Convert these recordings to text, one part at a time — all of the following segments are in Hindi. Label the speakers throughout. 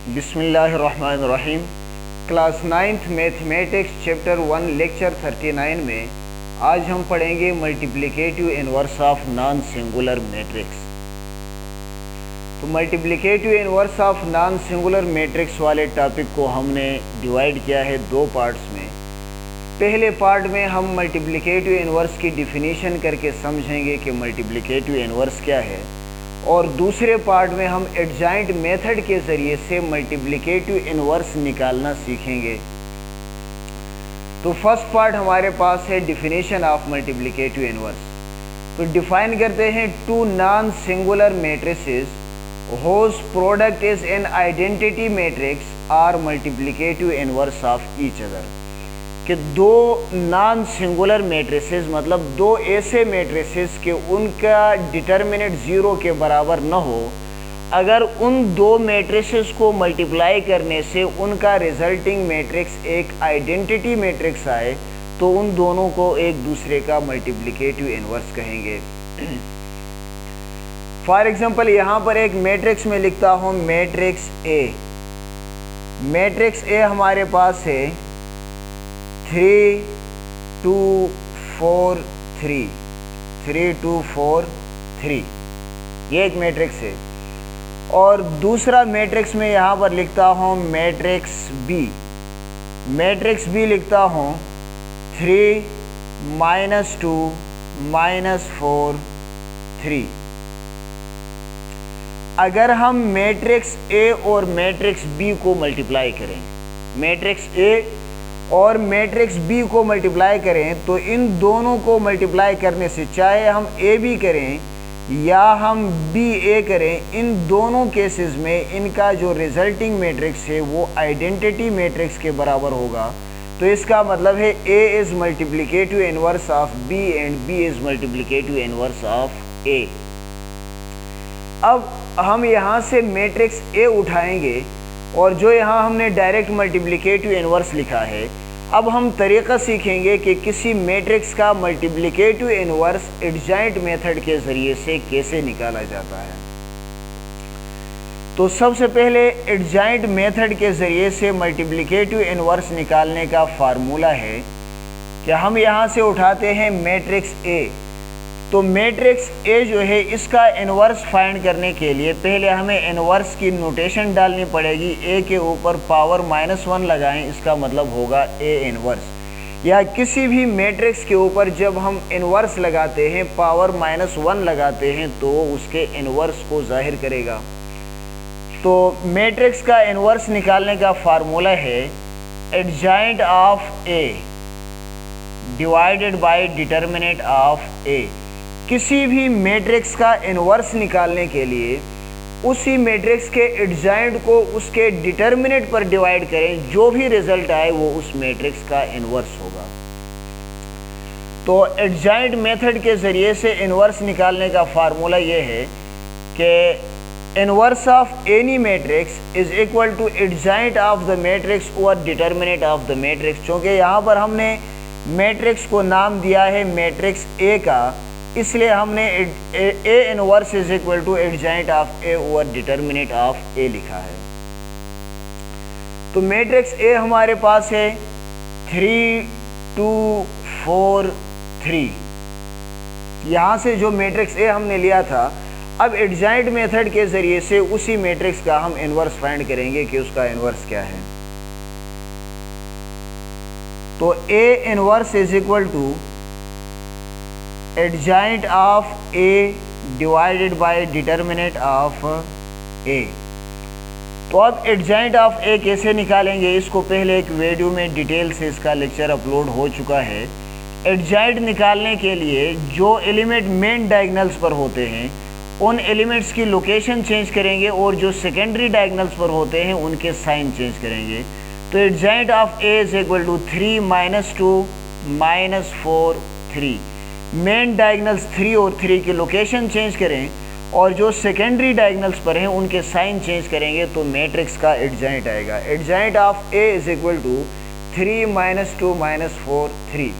Speaker 1: बिस्मिल्लाहिर्रहमानिर्रहीम। Class 9th mathematics chapter 1 lecture 39 में आज हम पढ़ेंगे multiplicative inverse of non singular matrix. तो multiplicative inverse of non singular matrix वाले टॉपिक को हमने डिवाइड किया है दो पार्ट्स में। पहले पार्ट में हम मल्टीप्लिकेटिव इनवर्स की डिफिनीशन करके समझेंगे कि मल्टीप्लिकेटिव इनवर्स क्या है, और दूसरे पार्ट में हम एडजॉइंट मेथड के ज़रिए से मल्टीप्लिकेटिव इनवर्स निकालना सीखेंगे। तो फर्स्ट पार्ट हमारे पास है डिफिनीशन ऑफ मल्टीप्लिकेटिव इनवर्स। तो डिफाइन करते हैं two non singular matrices whose product is an identity matrix are multiplicative inverse of each other. कि दो नॉन सिंगुलर मैट्रिसेस मतलब दो ऐसे मैट्रिसेस के उनका डिटर्मिनेंट ज़ीरो के बराबर न हो, अगर उन दो मैट्रिसेस को मल्टीप्लाई करने से उनका रिजल्टिंग मैट्रिक्स एक आइडेंटिटी मैट्रिक्स आए तो उन दोनों को एक दूसरे का मल्टीप्लिकेटिव इनवर्स कहेंगे। फॉर एग्जांपल यहाँ पर एक मैट्रिक्स में लिखता हूँ मैट्रिक्स ए। मैट्रिक्स ए हमारे पास है 3 2 4 3 3 2 4 3, ये एक मैट्रिक्स है। और दूसरा मैट्रिक्स में यहाँ पर लिखता हूँ मैट्रिक्स बी। मैट्रिक्स बी लिखता हूँ 3 -2 -4 3। अगर हम मैट्रिक्स ए और मैट्रिक्स बी को मल्टीप्लाई करें, मैट्रिक्स ए और मैट्रिक्स बी को मल्टीप्लाई करें, तो इन दोनों को मल्टीप्लाई करने से चाहे हम ए बी करें या हम बी ए करें, इन दोनों केसेस में इनका जो रिजल्टिंग मैट्रिक्स है वो आइडेंटिटी मैट्रिक्स के बराबर होगा। तो इसका मतलब है a is multiplicative inverse of b and b is multiplicative inverse of a. अब हम यहाँ से मैट्रिक्स ए उठाएंगे और जो यहाँ हमने डायरेक्ट मल्टीप्लिकेटिव इनवर्स लिखा है, अब हम तरीक़ा सीखेंगे कि किसी मैट्रिक्स का मल्टीप्लिकेटिव इनवर्स एडजॉइंट मेथड के ज़रिए से कैसे निकाला जाता है। तो सबसे पहले एडजॉइंट मेथड के ज़रिए से मल्टीप्लिकेटिव इनवर्स निकालने का फार्मूला है कि हम यहाँ से उठाते हैं मैट्रिक्स ए। तो मैट्रिक्स ए जो है इसका इनवर्स फाइंड करने के लिए पहले हमें इनवर्स की नोटेशन डालनी पड़ेगी। ए के ऊपर पावर -1 लगाएं, इसका मतलब होगा ए इनवर्स। या किसी भी मैट्रिक्स के ऊपर जब हम इनवर्स लगाते हैं, पावर -1 लगाते हैं, तो उसके इनवर्स को जाहिर करेगा। तो मैट्रिक्स का इनवर्स निकालने का फार्मूला है adjoint of a divided by determinant of a. किसी भी मैट्रिक्स का इनवर्स निकालने के लिए उसी मैट्रिक्स के एडजॉइंट को उसके डिटर्मिनेंट पर डिवाइड करें, जो भी रिजल्ट आए वो उस मैट्रिक्स का इनवर्स होगा। तो एडजॉइंट मेथड के ज़रिए से इनवर्स निकालने का फार्मूला ये है कि inverse of any matrix is equal to adjoint of the matrix और डिटर्मिनेंट ऑफ द मैट्रिक्स। क्योंकि यहाँ पर हमने मैट्रिक्स को नाम दिया है मैट्रिक्स ए का, इसलिए हमने a inverse is equal to adjoint of a और डिटर्मिनेंट ऑफ ए लिखा है। तो मैट्रिक्स ए हमारे पास है 3 2 4 3। यहाँ से जो मैट्रिक्स ए हमने लिया था, अब एडजॉइंट मेथड के ज़रिए से उसी मैट्रिक्स का हम इनवर्स फाइंड करेंगे कि उसका इनवर्स क्या है। तो a inverse is equal to adjoint of a divided by determinant of a. तो अब एडजॉइंट ऑफ ए कैसे निकालेंगे, इसको पहले एक वीडियो में डिटेल से इसका लेक्चर अपलोड हो चुका है। एडजॉइंट निकालने के लिए जो एलिमेंट मेन डायगोनल्स पर होते हैं उन एलिमेंट्स की लोकेशन चेंज करेंगे, और जो सेकेंडरी डायगोनल्स पर होते हैं उनके साइन चेंज करेंगे। तो adjoint of A is equal to 3 -2 -4 3। Main diagonals 3 और 3 की लोकेशन चेंज करें और जो सेकेंडरी डायगोनल्स पर हैं उनके साइन चेंज करेंगे तो मैट्रिक्स का एडजॉइंट आएगा। Adjoint of A is equal to 3 -2 -4 3।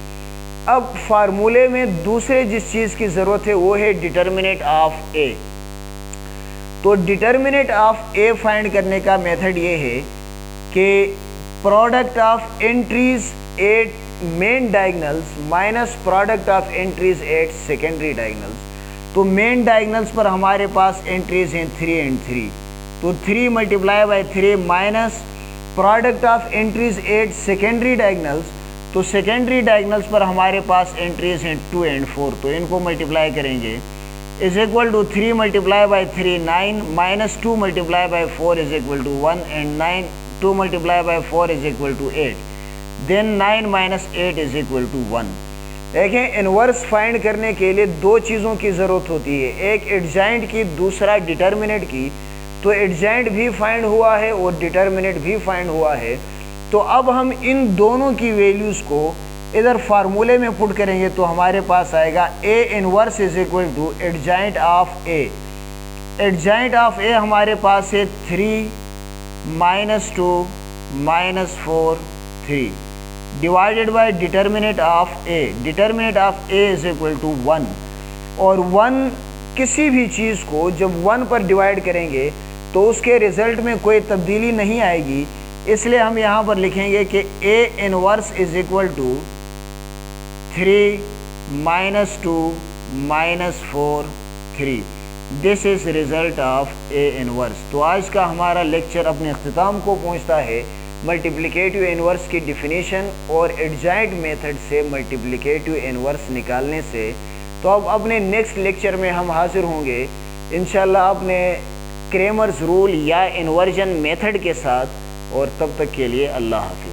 Speaker 1: अब फार्मूले में दूसरे जिस चीज़ की ज़रूरत है वो है डिटर्मिनेंट ऑफ ए। तो डिटर्मिनेंट ऑफ ए फाइंड करने का मेथड ये है कि product of entries at main diagonals minus product of entries at secondary diagonals. तो मेन डायगोनल्स पर हमारे पास एंट्रीज हैं 3 एंड 3, तो 3 multiply by 3 minus product of entries at secondary diagonals, तो सेकेंडरी डायगोनल्स पर हमारे पास एंट्रीज हैं 2 एंड 4, तो इनको मल्टीप्लाई करेंगे is equal to 3 multiply by 3 9 minus 2 multiply by 4 is equal to 1 and 2 multiply by 4 is equal to 8, then 9 minus 8 is equal to 1। देखें, इनवर्स फाइंड करने के लिए दो चीज़ों की ज़रूरत होती है, एक एडजॉइंट की, दूसरा डिटर्मिनेंट की। तो एडजॉइंट भी फाइंड हुआ है और डिटर्मिनेंट भी फाइंड हुआ है। तो अब हम इन दोनों की वैल्यूज़ को इधर फार्मूले में पुट करेंगे तो हमारे पास आएगा A inverse is equal to adjoint of A. Adjoint of A हमारे पास है 3 minus 2 minus 4 3 divided by determinant of A. Determinant of A is equal to 1, और 1 किसी भी चीज़ को जब 1 पर डिवाइड करेंगे तो उसके रिजल्ट में कोई तब्दीली नहीं आएगी, इसलिए हम यहाँ पर लिखेंगे कि A inverse is equal to 3 minus 2 minus 4 3। This is result of A inverse. तो आज का हमारा लेक्चर अपने अख्तिताम को पहुँचता है मल्टीप्लिकेटिव इनवर्स की डिफिनीशन और एडजॉइंट मेथड से मल्टीप्लिकेटिव इनवर्स निकालने से। तो अब अपने नेक्स्ट लेक्चर में हम हाजिर होंगे इंशाल्लाह अपने क्रेमर्स रूल या इन्वर्जन मेथड के साथ, और तब तक के लिए अल्लाह हाफ़िज़।